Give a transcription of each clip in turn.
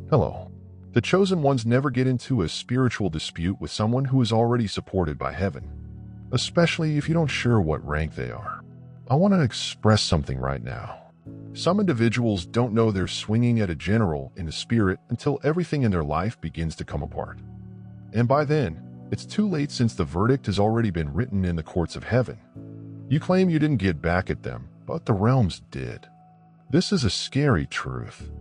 Hello. The chosen ones never get into a spiritual dispute with someone who is already supported by heaven, especially if you don't sure what rank they are. I want to express something right now. Some individuals don't know they're swinging at a general in the spirit until everything in their life begins to come apart. And by then, it's too late since the verdict has already been written in the courts of heaven. You claim you didn't get back at them, but the realms did. This is a scary truth.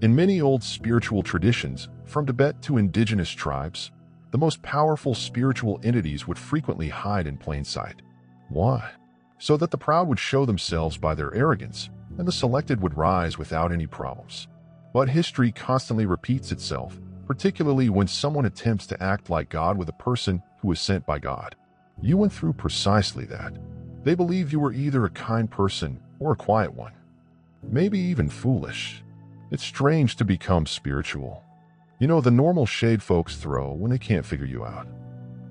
In many old spiritual traditions, from Tibet to indigenous tribes, the most powerful spiritual entities would frequently hide in plain sight. Why? So that the proud would show themselves by their arrogance, and the selected would rise without any problems. But history constantly repeats itself, particularly when someone attempts to act like God with a person who is sent by God. You went through precisely that. They believe you were either a kind person or a quiet one. Maybe even foolish. It's strange to become spiritual. You know, the normal shade folks throw when they can't figure you out.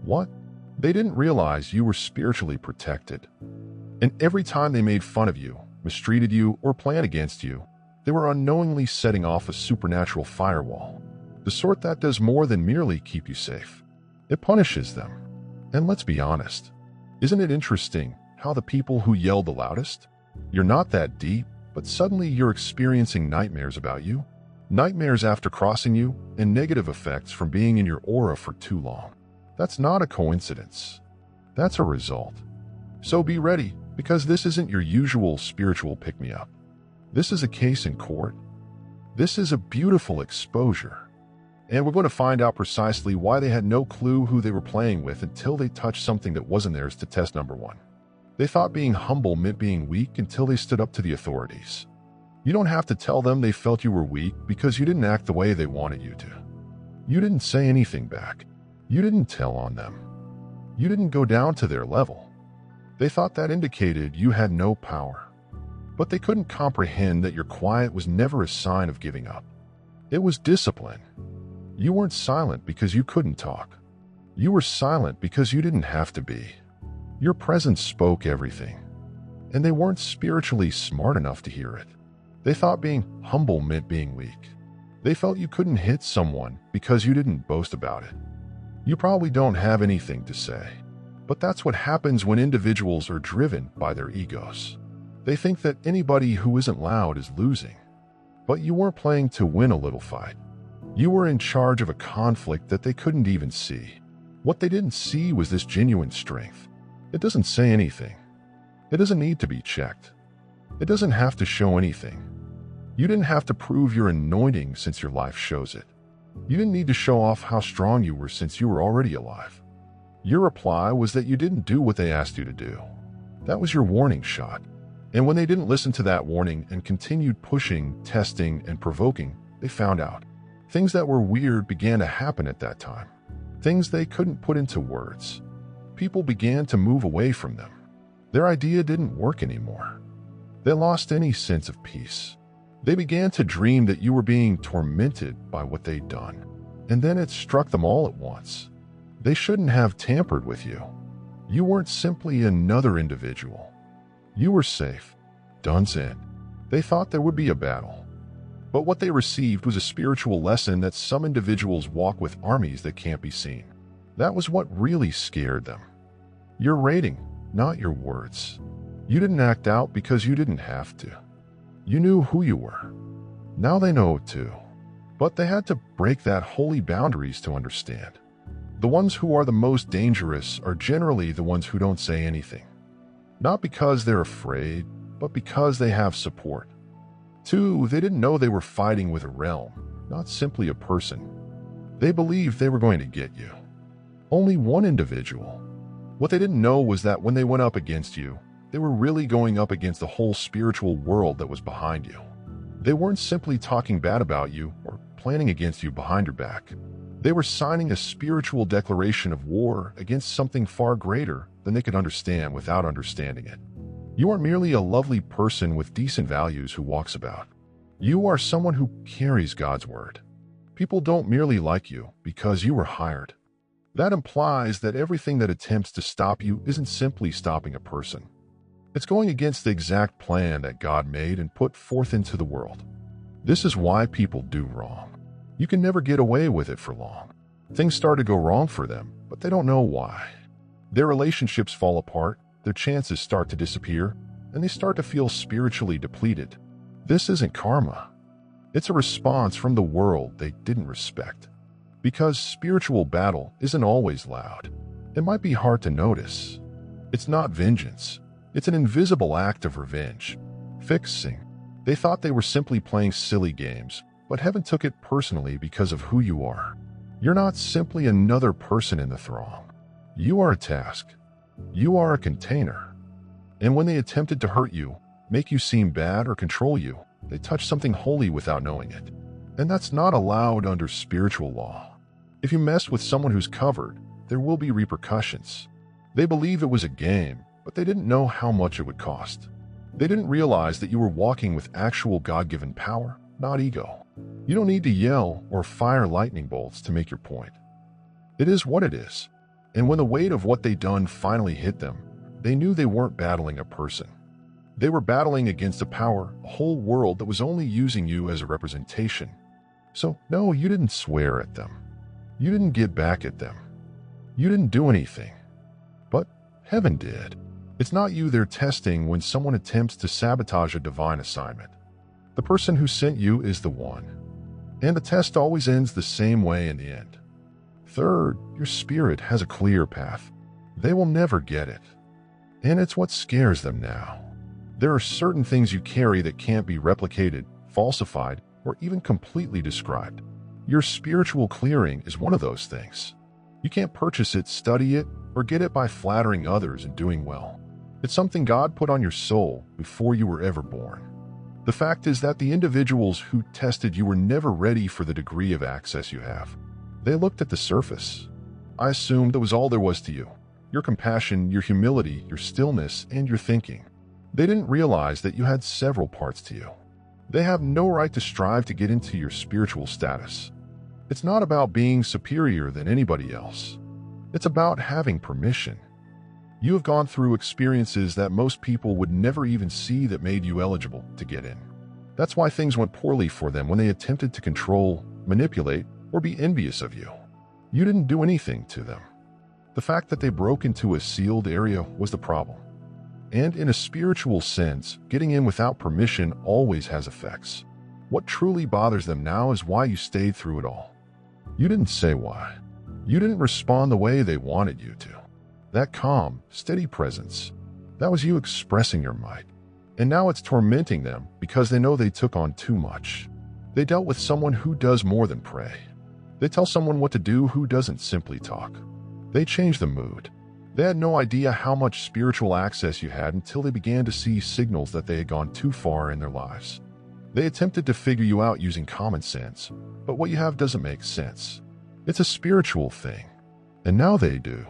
What? They didn't realize you were spiritually protected. And every time they made fun of you, mistreated you, or planned against you, they were unknowingly setting off a supernatural firewall. The sort that does more than merely keep you safe. It punishes them. And let's be honest. Isn't it interesting how the people who yelled the loudest? You're not that deep, but suddenly you're experiencing nightmares about you. Nightmares after crossing you, and negative effects from being in your aura for too long. That's not a coincidence. That's a result. So be ready, because this isn't your usual spiritual pick-me-up. This is a case in court. This is a beautiful exposure. And we're going to find out precisely why they had no clue who they were playing with until they touched something that wasn't theirs to test number one. They thought being humble meant being weak until they stood up to the authorities. You don't have to tell them they felt you were weak because you didn't act the way they wanted you to. You didn't say anything back. You didn't tell on them. You didn't go down to their level. They thought that indicated you had no power. But they couldn't comprehend that your quiet was never a sign of giving up. It was discipline. You weren't silent because you couldn't talk. You were silent because you didn't have to be. Your presence spoke everything. And they weren't spiritually smart enough to hear it. They thought being humble meant being weak. They felt you couldn't hit someone because you didn't boast about it. You probably don't have anything to say. But that's what happens when individuals are driven by their egos. They think that anybody who isn't loud is losing. But you weren't playing to win a little fight. You were in charge of a conflict that they couldn't even see. What they didn't see was this genuine strength. It doesn't say anything. It doesn't need to be checked. It doesn't have to show anything. You didn't have to prove your anointing since your life shows it. You didn't need to show off how strong you were since you were already alive. Your reply was that you didn't do what they asked you to do. That was your warning shot. And when they didn't listen to that warning and continued pushing, testing, and provoking, they found out. Things that were weird began to happen at that time. Things they couldn't put into words. People began to move away from them. Their idea didn't work anymore. They lost any sense of peace. They began to dream that you were being tormented by what they'd done. And then it struck them all at once. They shouldn't have tampered with you. You weren't simply another individual. You were safe. Done's in. They thought there would be a battle. But what they received was a spiritual lesson that some individuals walk with armies that can't be seen. That was what really scared them. Your rating, not your words. You didn't act out because you didn't have to. You knew who you were. Now they know it too. But they had to break that holy boundaries to understand. The ones who are the most dangerous are generally the ones who don't say anything. Not because they're afraid, but because they have support. 2, they didn't know they were fighting with a realm, not simply a person. They believed they were going to get you. Only one individual. What they didn't know was that when they went up against you, they were really going up against the whole spiritual world that was behind you. They weren't simply talking bad about you or planning against you behind your back. They were signing a spiritual declaration of war against something far greater than they could understand without understanding it. You aren't merely a lovely person with decent values who walks about. You are someone who carries God's word. People don't merely like you because you were hired. That implies that everything that attempts to stop you isn't simply stopping a person. It's going against the exact plan that God made and put forth into the world. This is why people do wrong. You can never get away with it for long. Things start to go wrong for them, but they don't know why. Their relationships fall apart, their chances start to disappear, and they start to feel spiritually depleted. This isn't karma. It's a response from the world they didn't respect. Because spiritual battle isn't always loud. It might be hard to notice. It's not vengeance. It's an invisible act of revenge. Fixing. They thought they were simply playing silly games, but heaven took it personally because of who you are. You're not simply another person in the throng. You are a task. You are a container. And when they attempted to hurt you, make you seem bad or control you, they touched something holy without knowing it. And that's not allowed under spiritual law. If you mess with someone who's covered, there will be repercussions. They believe it was a game, but they didn't know how much it would cost. They didn't realize that you were walking with actual God-given power, not ego. You don't need to yell or fire lightning bolts to make your point. It is what it is. And when the weight of what they'd done finally hit them, they knew they weren't battling a person. They were battling against a power, a whole world that was only using you as a representation. So, no, you didn't swear at them. You didn't get back at them. You didn't do anything. But heaven did. It's not you they're testing when someone attempts to sabotage a divine assignment. The person who sent you is the one. And the test always ends the same way in the end. Third, your spirit has a clear path. They will never get it. And it's what scares them now. There are certain things you carry that can't be replicated, falsified, or even completely described. Your spiritual clearing is one of those things. You can't purchase it, study it, or get it by flattering others and doing well. It's something God put on your soul before you were ever born. The fact is that the individuals who tested you were never ready for the degree of access you have. They looked at the surface. I assumed that was all there was to you. Your compassion, your humility, your stillness, and your thinking. They didn't realize that you had several parts to you. They have no right to strive to get into your spiritual status. It's not about being superior than anybody else. It's about having permission. You have gone through experiences that most people would never even see that made you eligible to get in. That's why things went poorly for them when they attempted to control, manipulate, or be envious of you. You didn't do anything to them. The fact that they broke into a sealed area was the problem. And in a spiritual sense, getting in without permission always has effects. What truly bothers them now is why you stayed through it all. You didn't say why. You didn't respond the way they wanted you to. That calm, steady presence, that was you expressing your might. And now it's tormenting them because they know they took on too much. They dealt with someone who does more than pray. They tell someone what to do who doesn't simply talk. They change the mood. They had no idea how much spiritual access you had until they began to see signals that they had gone too far in their lives. They attempted to figure you out using common sense, but what you have doesn't make sense. It's a spiritual thing. And now they do.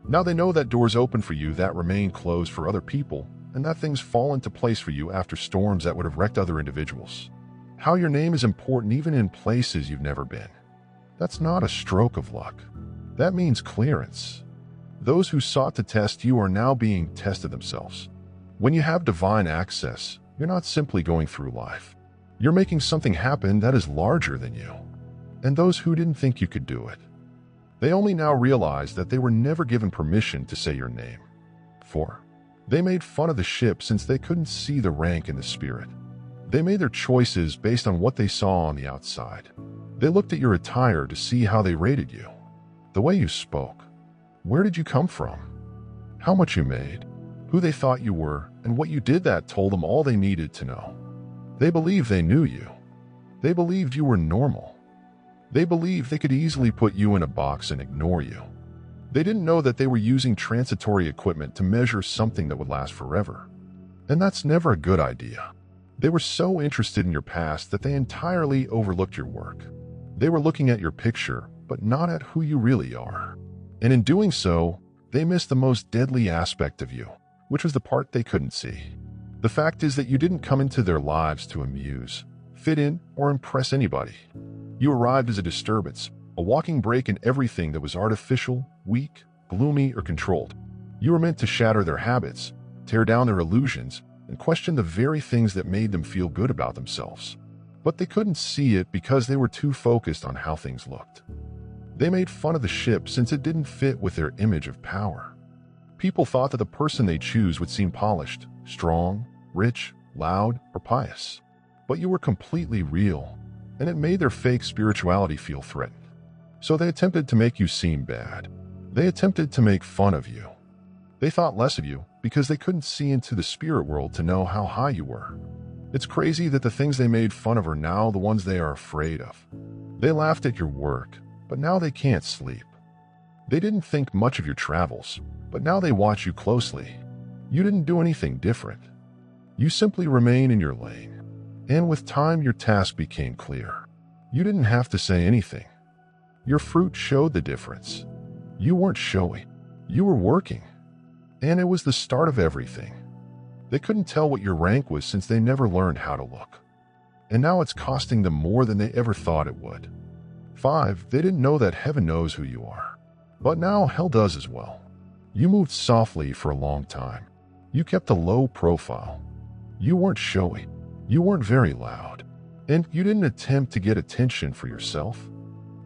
Now they know that doors open for you that remain closed for other people, and that things fall into place for you after storms that would have wrecked other individuals. How your name is important even in places you've never been. That's not a stroke of luck. That means clearance. Those who sought to test you are now being tested themselves. When you have divine access, you're not simply going through life. You're making something happen that is larger than you. And those who didn't think you could do it, they only now realize that they were never given permission to say your name. 4. They made fun of the ship since they couldn't see the rank in the spirit. They made their choices based on what they saw on the outside. They looked at your attire to see how they rated you. The way you spoke. Where did you come from? How much you made. Who they thought you were, and what you did that told them all they needed to know. They believed they knew you. They believed you were normal. They believed they could easily put you in a box and ignore you. They didn't know that they were using transitory equipment to measure something that would last forever. And that's never a good idea. They were so interested in your past that they entirely overlooked your work. They were looking at your picture, but not at who you really are. And in doing so, they missed the most deadly aspect of you, which was the part they couldn't see. The fact is that you didn't come into their lives to amuse, fit in, or impress anybody. You arrived as a disturbance, a walking break in everything that was artificial, weak, gloomy, or controlled. You were meant to shatter their habits, tear down their illusions, and question the very things that made them feel good about themselves. But they couldn't see it because they were too focused on how things looked. They made fun of the ship since it didn't fit with their image of power. People thought that the person they choose would seem polished, strong, rich, loud, or pious. But you were completely real, and it made their fake spirituality feel threatened. So they attempted to make you seem bad. They attempted to make fun of you. They thought less of you because they couldn't see into the spirit world to know how high you were. It's crazy that the things they made fun of are now the ones they are afraid of. They laughed at your work, but now they can't sleep. They didn't think much of your travels, but now they watch you closely. You didn't do anything different. You simply remain in your lane. And with time, your task became clear. You didn't have to say anything. Your fruit showed the difference. You weren't showy. You were working. And it was the start of everything. They couldn't tell what your rank was since they never learned how to look. And now it's costing them more than they ever thought it would. 5. They didn't know that heaven knows who you are. But now hell does as well. You moved softly for a long time. You kept a low profile. You weren't showy. You weren't very loud. And you didn't attempt to get attention for yourself.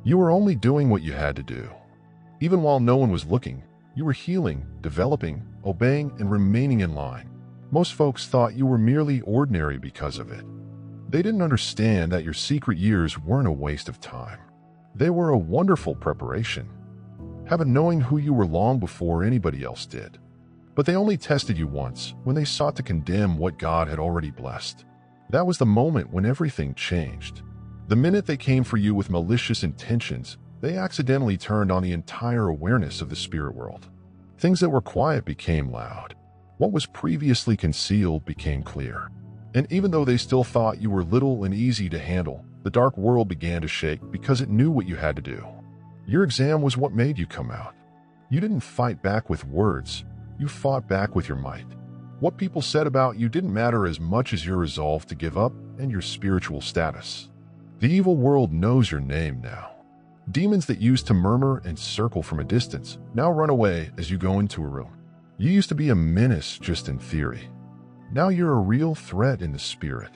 You were only doing what you had to do. Even while no one was looking, you were healing, developing, obeying, and remaining in line. Most folks thought you were merely ordinary because of it. They didn't understand that your secret years weren't a waste of time. They were a wonderful preparation. Heaven knowing who you were long before anybody else did. But they only tested you once, when they sought to condemn what God had already blessed. That was the moment when everything changed. The minute they came for you with malicious intentions, they accidentally turned on the entire awareness of the spirit world. Things that were quiet became loud. What was previously concealed became clear. And even though they still thought you were little and easy to handle, the dark world began to shake because it knew what you had to do. Your exam was what made you come out. You didn't fight back with words. You fought back with your might. What people said about you didn't matter as much as your resolve to give up and your spiritual status. The evil world knows your name now. Demons that used to murmur and circle from a distance now run away as you go into a room. You used to be a menace just in theory. Now you're a real threat in the spirit.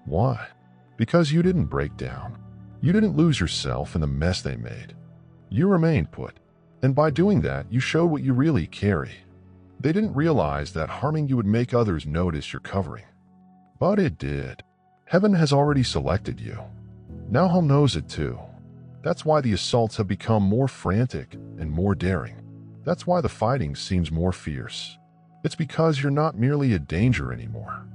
Why? Because you didn't break down. You didn't lose yourself in the mess they made. You remained put. And by doing that, you showed what you really carry. They didn't realize that harming you would make others notice your covering. But it did. Heaven has already selected you. Now hell knows it too. That's why the assaults have become more frantic and more daring. That's why the fighting seems more fierce. It's because you're not merely a danger anymore.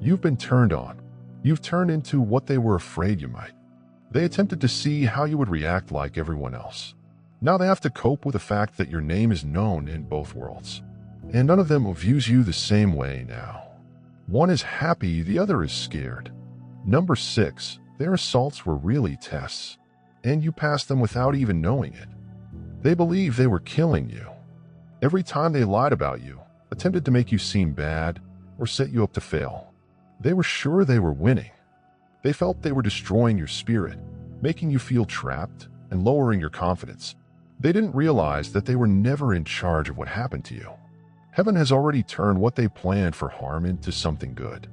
You've been turned on. You've turned into what they were afraid you might. They attempted to see how you would react like everyone else. Now they have to cope with the fact that your name is known in both worlds. And none of them views you the same way now. One is happy, the other is scared. Number 6, their assaults were really tests. And you passed them without even knowing it. They believed they were killing you. Every time they lied about you, attempted to make you seem bad, or set you up to fail, they were sure they were winning. They felt they were destroying your spirit, making you feel trapped and lowering your confidence. They didn't realize that they were never in charge of what happened to you. Heaven has already turned what they planned for harm into something good.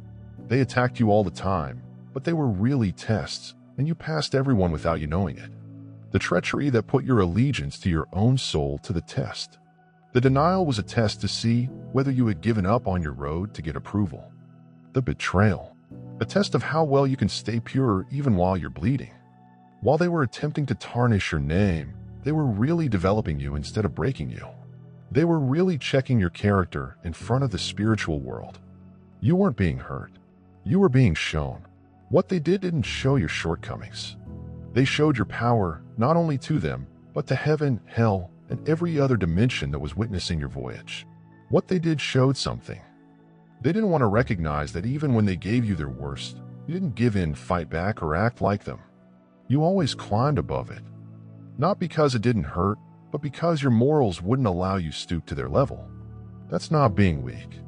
They attacked you all the time, but they were really tests, and you passed everyone without you knowing it. The treachery that put your allegiance to your own soul to the test. The denial was a test to see whether you had given up on your road to get approval. The betrayal, a test of how well you can stay pure even while you're bleeding. While they were attempting to tarnish your name, they were really developing you instead of breaking you. They were really checking your character in front of the spiritual world. You weren't being hurt. You were being shown. What they did didn't show your shortcomings. They showed your power not only to them, but to heaven, hell, and every other dimension that was witnessing your voyage. What they did showed something. They didn't want to recognize that even when they gave you their worst, you didn't give in, fight back, or act like them. You always climbed above it. Not because it didn't hurt, but because your morals wouldn't allow you stoop to their level. That's not being weak.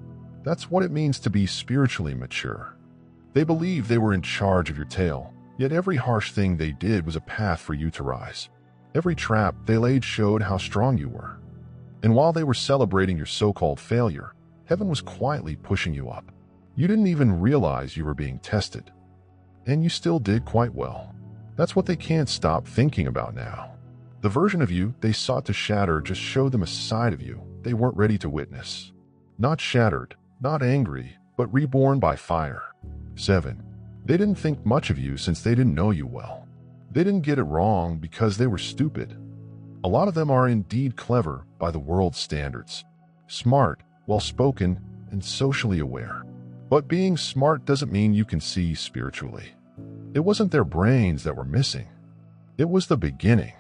That's what it means to be spiritually mature. They believed they were in charge of your tail, yet every harsh thing they did was a path for you to rise. Every trap they laid showed how strong you were. And while they were celebrating your so-called failure, heaven was quietly pushing you up. You didn't even realize you were being tested. and you still did quite well. That's what they can't stop thinking about now. The version of you they sought to shatter just showed them a side of you they weren't ready to witness. Not shattered, not angry, but reborn by fire. 7. They didn't think much of you since they didn't know you well. They didn't get it wrong because they were stupid. A lot of them are indeed clever by the world's standards. Smart, well-spoken, and socially aware. But being smart doesn't mean you can see spiritually. It wasn't their brains that were missing. It was the beginning.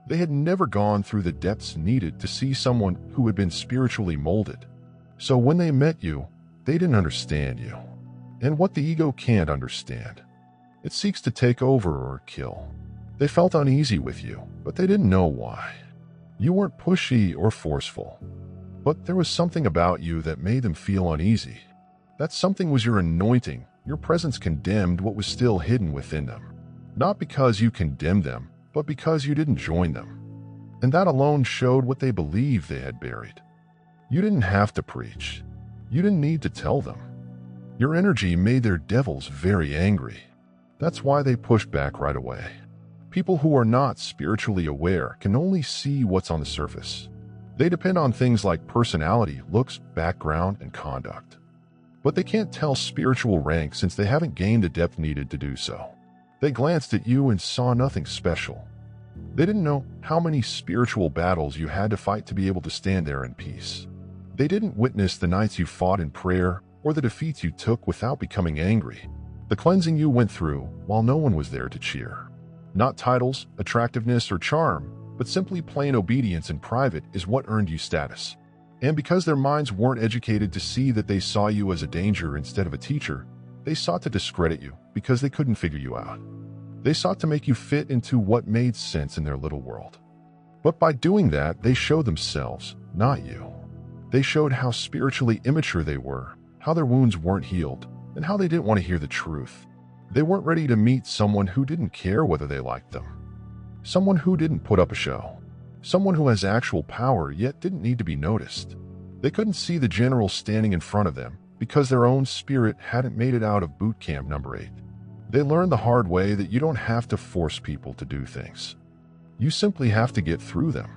They had never gone through the depths needed to see someone who had been spiritually molded. So when they met you, they didn't understand you. And what the ego can't understand, it seeks to take over or kill. They felt uneasy with you, but they didn't know why. You weren't pushy or forceful, but there was something about you that made them feel uneasy. That something was your anointing. Your presence condemned what was still hidden within them. Not because you condemned them, but because you didn't join them. And that alone showed what they believed they had buried. You didn't have to preach. You didn't need to tell them. Your energy made their devils very angry. That's why they pushed back right away. People who are not spiritually aware can only see what's on the surface. They depend on things like personality, looks, background, and conduct. But they can't tell spiritual rank since they haven't gained the depth needed to do so. They glanced at you and saw nothing special. They didn't know how many spiritual battles you had to fight to be able to stand there in peace. They didn't witness the nights you fought in prayer or the defeats you took without becoming angry. The cleansing you went through while no one was there to cheer. Not titles, attractiveness, or charm, but simply plain obedience in private is what earned you status. And because their minds weren't educated to see that they saw you as a danger instead of a teacher, they sought to discredit you because they couldn't figure you out. They sought to make you fit into what made sense in their little world. But by doing that, they showed themselves, not you. They showed how spiritually immature they were, how their wounds weren't healed, and how they didn't want to hear the truth. They weren't ready to meet someone who didn't care whether they liked them. Someone who didn't put up a show. Someone who has actual power yet didn't need to be noticed. They couldn't see the general standing in front of them because their own spirit hadn't made it out of boot camp number 8. They learned the hard way that you don't have to force people to do things. You simply have to get through them.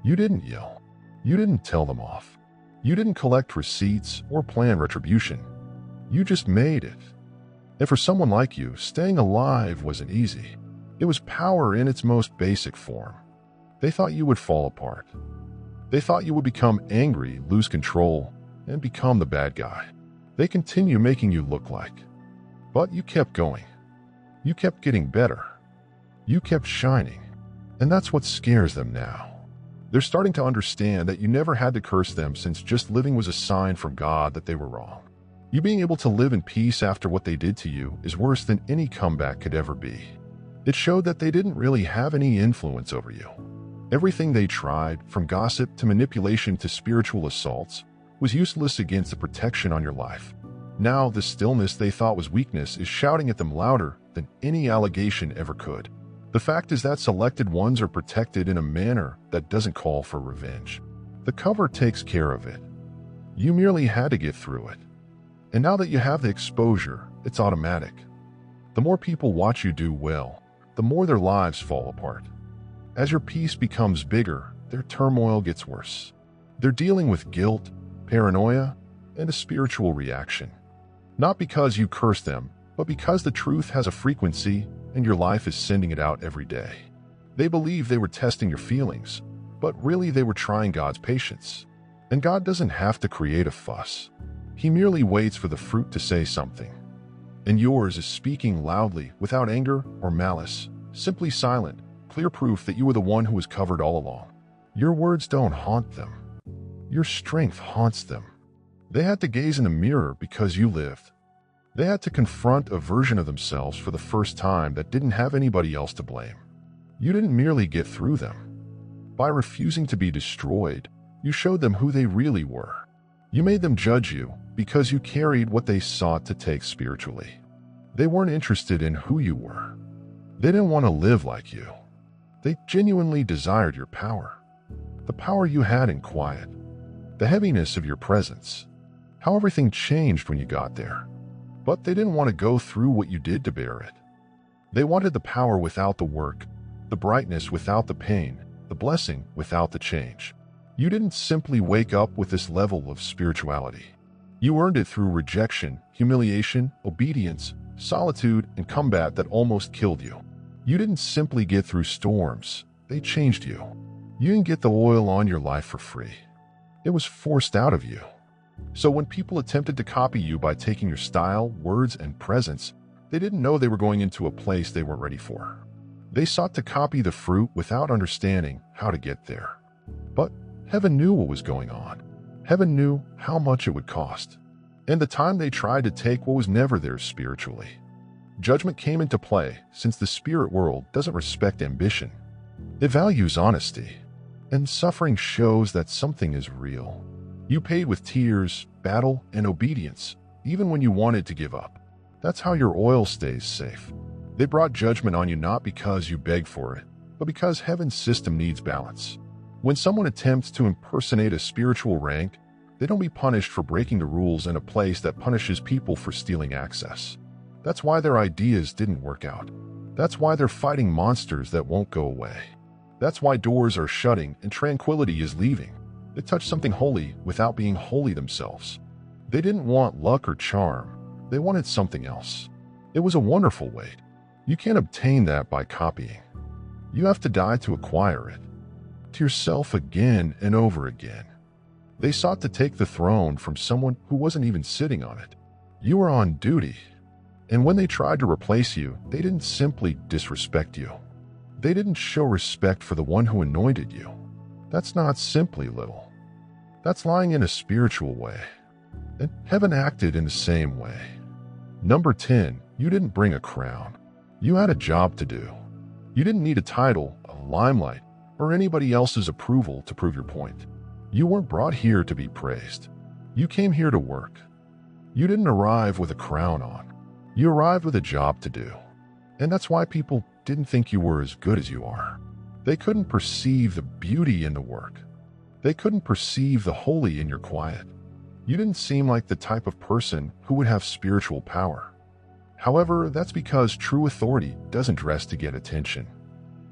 You didn't yell. You didn't tell them off. You didn't collect receipts or plan retribution. You just made it. And for someone like you, staying alive wasn't easy. It was power in its most basic form. They thought you would fall apart. They thought you would become angry, lose control, and become the bad guy. They continue making you look like. But you kept going. You kept getting better. You kept shining. And that's what scares them now. They're starting to understand that you never had to curse them since just living was a sign from God that they were wrong. You being able to live in peace after what they did to you is worse than any comeback could ever be. It showed that they didn't really have any influence over you. Everything they tried, from gossip to manipulation to spiritual assaults, was useless against the protection on your life. Now, the stillness they thought was weakness is shouting at them louder than any allegation ever could. The fact is that selected ones are protected in a manner that doesn't call for revenge. The cover takes care of it. You merely had to get through it. And now that you have the exposure, it's automatic. The more people watch you do well, the more their lives fall apart. As your peace becomes bigger, their turmoil gets worse. They're dealing with guilt, paranoia, and a spiritual reaction. Not because you curse them, but because the truth has a frequency and your life is sending it out every day. They believe they were testing your feelings, but really they were trying God's patience. And God doesn't have to create a fuss. He merely waits for the fruit to say something. And yours is speaking loudly, without anger or malice, simply silent, clear proof that you were the one who was covered all along. Your words don't haunt them. Your strength haunts them. They had to gaze in a mirror because you lived. They had to confront a version of themselves for the first time that didn't have anybody else to blame. You didn't merely get through them. By refusing to be destroyed, you showed them who they really were. You made them judge you because you carried what they sought to take spiritually. They weren't interested in who you were. They didn't want to live like you. They genuinely desired your power. The power you had in quiet. The heaviness of your presence. How everything changed when you got there. But they didn't want to go through what you did to bear it. They wanted the power without the work, the brightness without the pain, the blessing without the change. You didn't simply wake up with this level of spirituality. You earned it through rejection, humiliation, obedience, solitude, and combat that almost killed you. You didn't simply get through storms. They changed you. You didn't get the oil on your life for free. It was forced out of you. So when people attempted to copy you by taking your style, words, and presence, they didn't know they were going into a place they weren't ready for. They sought to copy the fruit without understanding how to get there. But heaven knew what was going on. Heaven knew how much it would cost. And the time they tried to take what was never theirs spiritually. Judgment came into play since the spirit world doesn't respect ambition. It values honesty. And suffering shows that something is real. You paid with tears, battle, and obedience, even when you wanted to give up. That's how your oil stays safe. They brought judgment on you not because you begged for it, but because heaven's system needs balance. When someone attempts to impersonate a spiritual rank, they don't be punished for breaking the rules in a place that punishes people for stealing access. That's why their ideas didn't work out. That's why they're fighting monsters that won't go away. That's why doors are shutting and tranquility is leaving. They touched something holy without being holy themselves. They didn't want luck or charm. They wanted something else. It was a wonderful weight. You can't obtain that by copying. You have to die to acquire it. To yourself again and over again. They sought to take the throne from someone who wasn't even sitting on it. You were on duty. And when they tried to replace you, they didn't simply disrespect you. They didn't show respect for the one who anointed you. That's not simply little. That's lying in a spiritual way. And heaven acted in the same way. Number 10, you didn't bring a crown. You had a job to do. You didn't need a title, a limelight, or anybody else's approval to prove your point. You weren't brought here to be praised. You came here to work. You didn't arrive with a crown on. You arrived with a job to do. And that's why people didn't think you were as good as you are. They couldn't perceive the beauty in the work. They couldn't perceive the holy in your quiet. You didn't seem like the type of person who would have spiritual power. However, that's because true authority doesn't dress to get attention.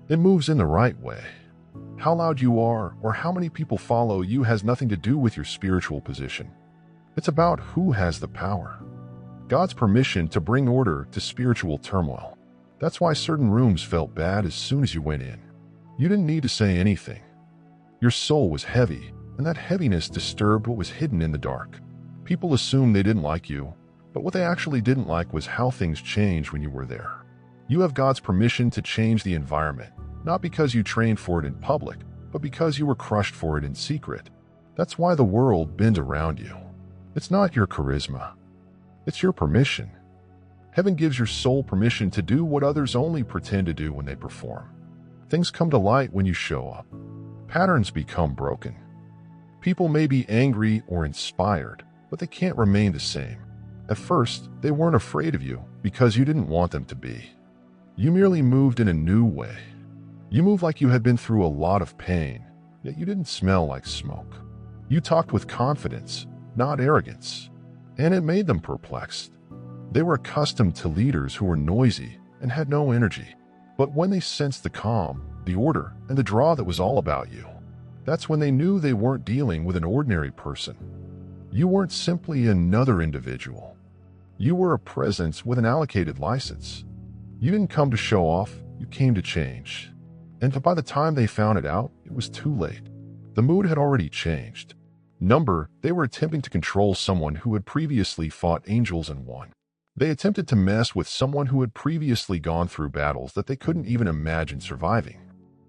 It moves in the right way. How loud you are or how many people follow you has nothing to do with your spiritual position. It's about who has the power. God's permission to bring order to spiritual turmoil. That's why certain rooms felt bad as soon as you went in. You didn't need to say anything. Your soul was heavy, and that heaviness disturbed what was hidden in the dark. People assumed they didn't like you, but what they actually didn't like was how things changed when you were there. You have God's permission to change the environment, not because you trained for it in public, but because you were crushed for it in secret. That's why the world bends around you. It's not your charisma. It's your permission. Heaven gives your soul permission to do what others only pretend to do when they perform. Things come to light when you show up. Patterns become broken. People may be angry or inspired, but they can't remain the same. At first, they weren't afraid of you because you didn't want them to be. You merely moved in a new way. You moved like you had been through a lot of pain, yet you didn't smell like smoke. You talked with confidence, not arrogance, and it made them perplexed. They were accustomed to leaders who were noisy and had no energy. But when they sensed the calm, the order, and the draw that was all about you, that's when they knew they weren't dealing with an ordinary person. You weren't simply another individual. You were a presence with an allocated license. You didn't come to show off, you came to change. And by the time they found it out, it was too late. The mood had already changed. They were attempting to control someone who had previously fought angels and won. They attempted to mess with someone who had previously gone through battles that they couldn't even imagine surviving.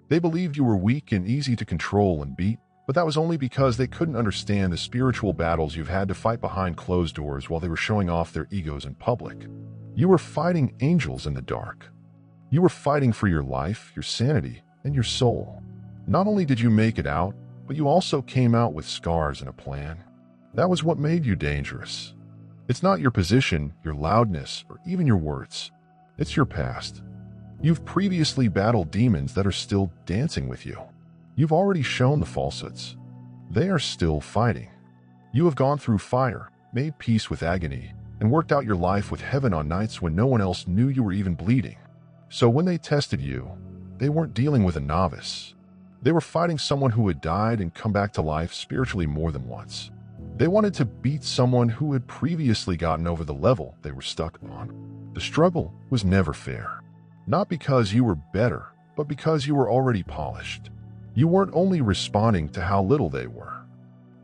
They believed you were weak and easy to control and beat, but that was only because they couldn't understand the spiritual battles you've had to fight behind closed doors while they were showing off their egos in public. You were fighting angels in the dark. You were fighting for your life, your sanity, and your soul. Not only did you make it out, but you also came out with scars and a plan. That was what made you dangerous. It's not your position, your loudness, or even your words. It's your past. You've previously battled demons that are still dancing with you. You've already shown the falsehoods. They are still fighting. You have gone through fire, made peace with agony, and worked out your life with heaven on nights when no one else knew you were even bleeding. So when they tested you, they weren't dealing with a novice. They were fighting someone who had died and come back to life spiritually more than once. They wanted to beat someone who had previously gotten over the level they were stuck on. The struggle was never fair. Not because you were better, but because you were already polished. You weren't only responding to how little they were.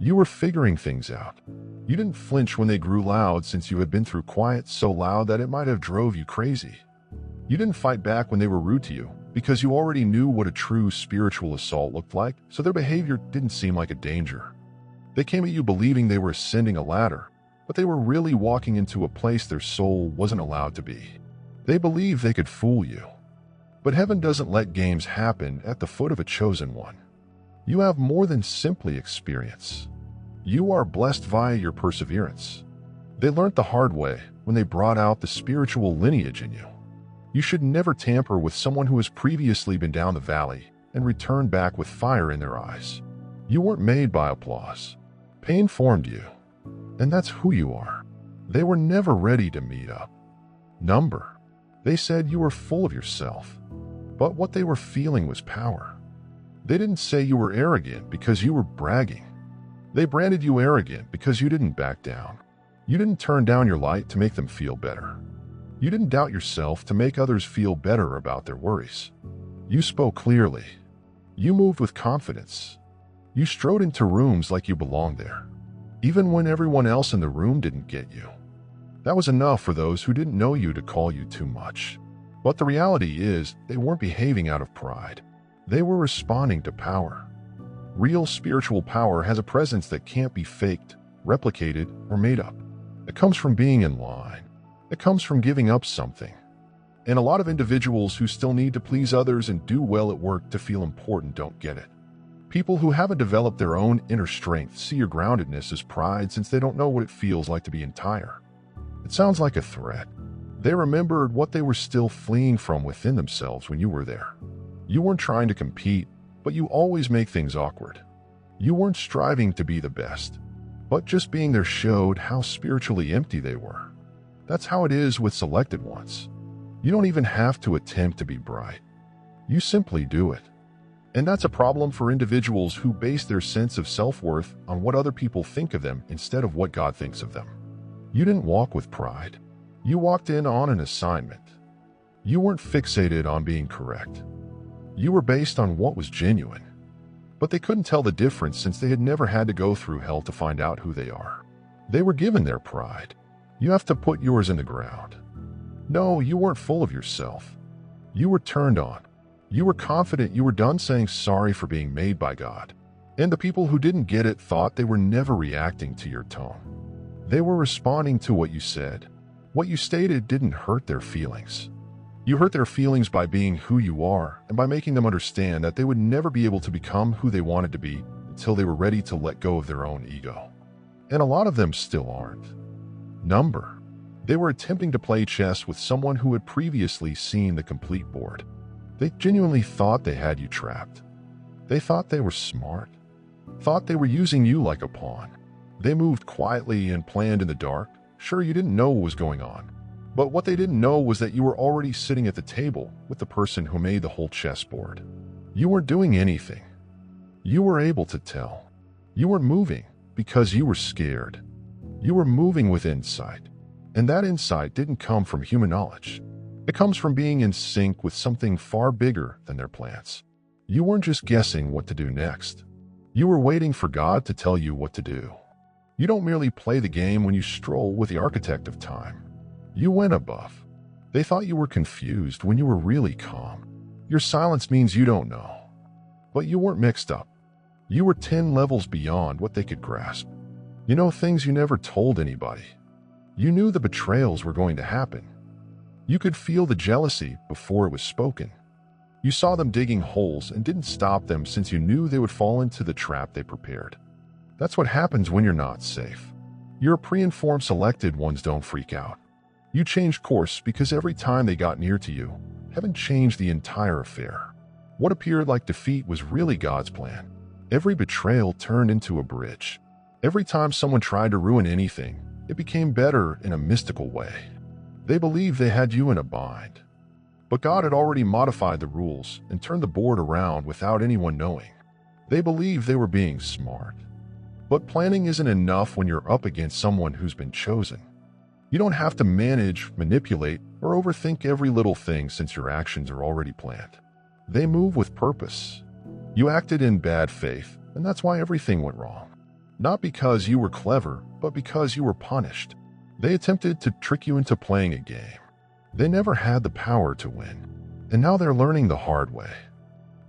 You were figuring things out. You didn't flinch when they grew loud since you had been through quiet so loud that it might have drove you crazy. You didn't fight back when they were rude to you because you already knew what a true spiritual assault looked like, so their behavior didn't seem like a danger. They came at you believing they were ascending a ladder, but they were really walking into a place their soul wasn't allowed to be. They believed they could fool you. But heaven doesn't let games happen at the foot of a chosen one. You have more than simply experience. You are blessed via your perseverance. They learned the hard way when they brought out the spiritual lineage in you. You should never tamper with someone who has previously been down the valley and return back with fire in their eyes. You weren't made by applause. Pain formed you, and that's who you are. They were never ready to meet up. Number. They said you were full of yourself, but what they were feeling was power. They didn't say you were arrogant because you were bragging. They branded you arrogant because you didn't back down. You didn't turn down your light to make them feel better. You didn't doubt yourself to make others feel better about their worries. You spoke clearly. You moved with confidence. You strode into rooms like you belonged there, even when everyone else in the room didn't get you. That was enough for those who didn't know you to call you too much. But the reality is, they weren't behaving out of pride. They were responding to power. Real spiritual power has a presence that can't be faked, replicated, or made up. It comes from being in line. It comes from giving up something. And a lot of individuals who still need to please others and do well at work to feel important don't get it. People who haven't developed their own inner strength see your groundedness as pride since they don't know what it feels like to be entire. It sounds like a threat. They remembered what they were still fleeing from within themselves when you were there. You weren't trying to compete, but you always make things awkward. You weren't striving to be the best, but just being there showed how spiritually empty they were. That's how it is with selected ones. You don't even have to attempt to be bright. You simply do it. And that's a problem for individuals who base their sense of self-worth on what other people think of them instead of what God thinks of them. You didn't walk with pride. You walked in on an assignment. You weren't fixated on being correct. You were based on what was genuine. But they couldn't tell the difference since they had never had to go through hell to find out who they are. They were given their pride. You have to put yours in the ground. No, you weren't full of yourself. You were turned on. You were confident you were done saying sorry for being made by God. And the people who didn't get it thought they were never reacting to your tone. They were responding to what you said. What you stated didn't hurt their feelings. You hurt their feelings by being who you are and by making them understand that they would never be able to become who they wanted to be until they were ready to let go of their own ego. And a lot of them still aren't. Number. They were attempting to play chess with someone who had previously seen the complete board. They genuinely thought they had you trapped. They thought they were smart. Thought they were using you like a pawn. They moved quietly and planned in the dark. Sure, you didn't know what was going on. But what they didn't know was that you were already sitting at the table with the person who made the whole chessboard. You weren't doing anything. You were able to tell. You weren't moving because you were scared. You were moving with insight. And that insight didn't come from human knowledge. It comes from being in sync with something far bigger than their plans. You weren't just guessing what to do next. You were waiting for God to tell you what to do. You don't merely play the game when you stroll with the architect of time. You went above. They thought you were confused when you were really calm. Your silence means you don't know. But you weren't mixed up. You were 10 levels beyond what they could grasp. You know things you never told anybody. You knew the betrayals were going to happen. You could feel the jealousy before it was spoken. You saw them digging holes and didn't stop them since you knew they would fall into the trap they prepared. That's what happens when you're not safe. Your pre-informed selected ones don't freak out. You changed course because every time they got near to you, heaven changed the entire affair. What appeared like defeat was really God's plan. Every betrayal turned into a bridge. Every time someone tried to ruin anything, It became better in a mystical way. They believed they had you in a bind. But God had already modified the rules and turned the board around without anyone knowing. They believed they were being smart. But planning isn't enough when you're up against someone who's been chosen. You don't have to manage, manipulate, or overthink every little thing since your actions are already planned. They move with purpose. You acted in bad faith, and that's why everything went wrong. Not because you were clever, but because you were punished. They attempted to trick you into playing a game. They never had the power to win. And now they're learning the hard way.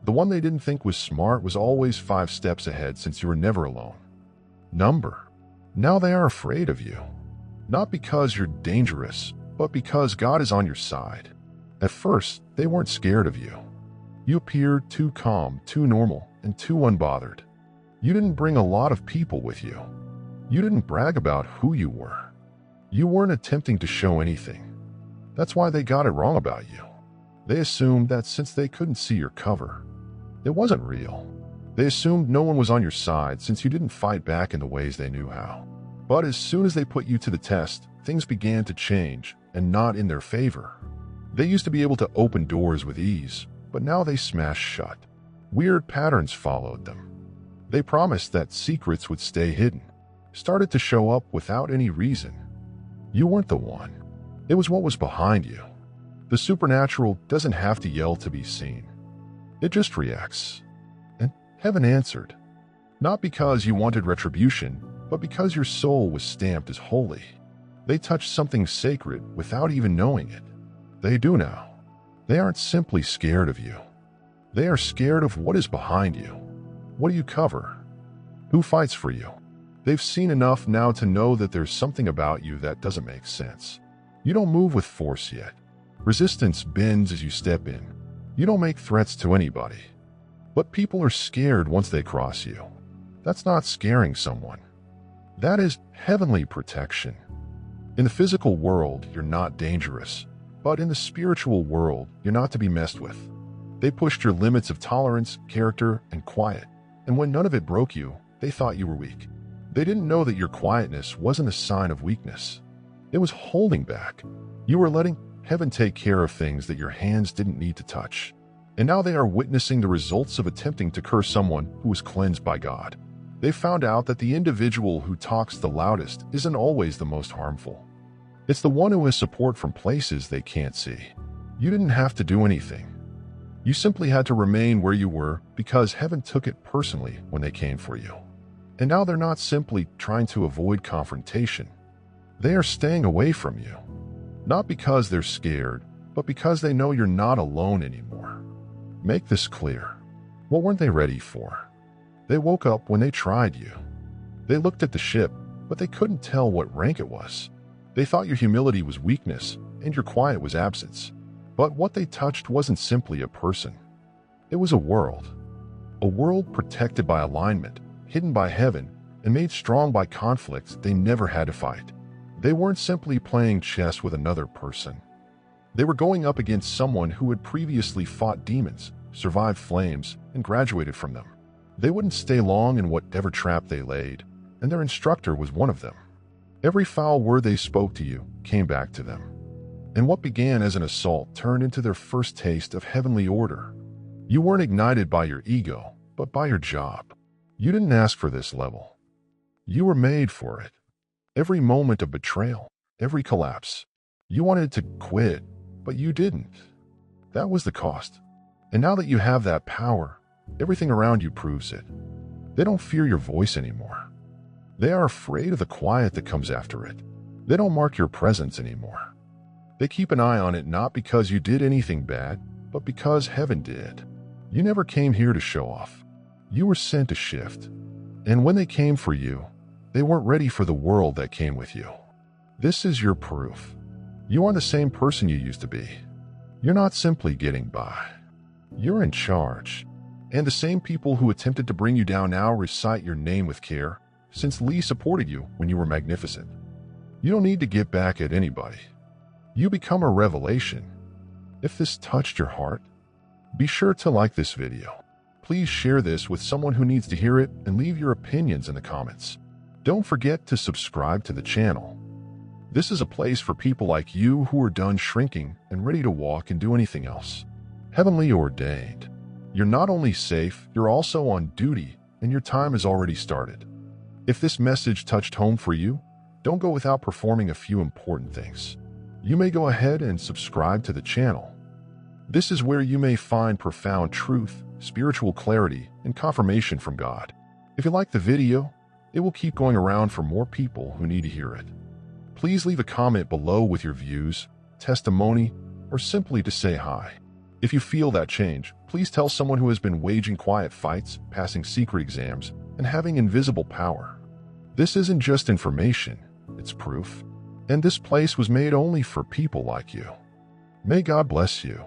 The one they didn't think was smart was always 5 steps ahead since you were never alone. Now they are afraid of you. Not because you're dangerous, but because God is on your side. At first, they weren't scared of you. You appeared too calm, too normal, and too unbothered. You didn't bring a lot of people with you. You didn't brag about who you were. You weren't attempting to show anything. That's why they got it wrong about you. They assumed that since they couldn't see your cover, it wasn't real. They assumed no one was on your side since you didn't fight back in the ways they knew how. But as soon as they put you to the test, things began to change, and not in their favor. They used to be able to open doors with ease, but now they smashed shut. Weird patterns followed them. They promised that secrets would stay hidden, started to show up without any reason. You weren't the one. It was what was behind you. The supernatural doesn't have to yell to be seen. It just reacts. And heaven answered. Not because you wanted retribution, but because your soul was stamped as holy. They touched something sacred without even knowing it. They do now. They aren't simply scared of you. They are scared of what is behind you. What do you cover? Who fights for you? They've seen enough now to know that there's something about you that doesn't make sense. You don't move with force yet. Resistance bends as you step in. You don't make threats to anybody. But people are scared once they cross you. That's not scaring someone. That is heavenly protection. In the physical world, you're not dangerous. But in the spiritual world, you're not to be messed with. They pushed your limits of tolerance, character, and quiet. And when none of it broke you, they thought you were weak. They didn't know that your quietness wasn't a sign of weakness. It was holding back. You were letting heaven take care of things that your hands didn't need to touch. And now they are witnessing the results of attempting to curse someone who was cleansed by God. They found out that the individual who talks the loudest isn't always the most harmful. It's the one who has support from places they can't see. You didn't have to do anything. You simply had to remain where you were because heaven took it personally when they came for you. And now they're not simply trying to avoid confrontation. They are staying away from you. Not because they're scared, but because they know you're not alone anymore. Make this clear. What weren't they ready for? They woke up when they tried you. They looked at the ship, but they couldn't tell what rank it was. They thought your humility was weakness and your quiet was absence. But what they touched wasn't simply a person. It was a world protected by alignment, hidden by heaven, and made strong by conflicts they never had to fight. They weren't simply playing chess with another person. They were going up against someone who had previously fought demons, survived flames, and graduated from them. They wouldn't stay long in whatever trap they laid, and their instructor was one of them. Every foul word they spoke to you came back to them. And what began as an assault turned into their first taste of heavenly order. You weren't ignited by your ego, but by your job. You didn't ask for this level. You were made for it. Every moment of betrayal, every collapse. You wanted to quit, but you didn't. That was the cost. And now that you have that power, everything around you proves it. They don't fear your voice anymore. They are afraid of the quiet that comes after it. They don't mark your presence anymore. They keep an eye on it not because you did anything bad, but because heaven did. You never came here to show off. You were sent to shift. And when they came for you, they weren't ready for the world that came with you. This is your proof. You are the same person you used to be. You're not simply getting by. You're in charge. And the same people who attempted to bring you down now recite your name with care, since Lee supported you when you were magnificent. You don't need to get back at anybody. You become a revelation. If this touched your heart, be sure to like this video. Please share this with someone who needs to hear it and leave your opinions in the comments. Don't forget to subscribe to the channel. This is a place for people like you who are done shrinking and ready to walk and do anything else. Heavenly ordained. You're not only safe, you're also on duty, and your time has already started. If this message touched home for you, don't go without performing a few important things. You may go ahead and subscribe to the channel. This is where you may find profound truth, spiritual clarity, and confirmation from God. If you like the video, it will keep going around for more people who need to hear it. Please leave a comment below with your views, testimony, or simply to say hi. If you feel that change, please tell someone who has been waging quiet fights, passing secret exams, and having invisible power. This isn't just information, it's proof. And this place was made only for people like you. May God bless you.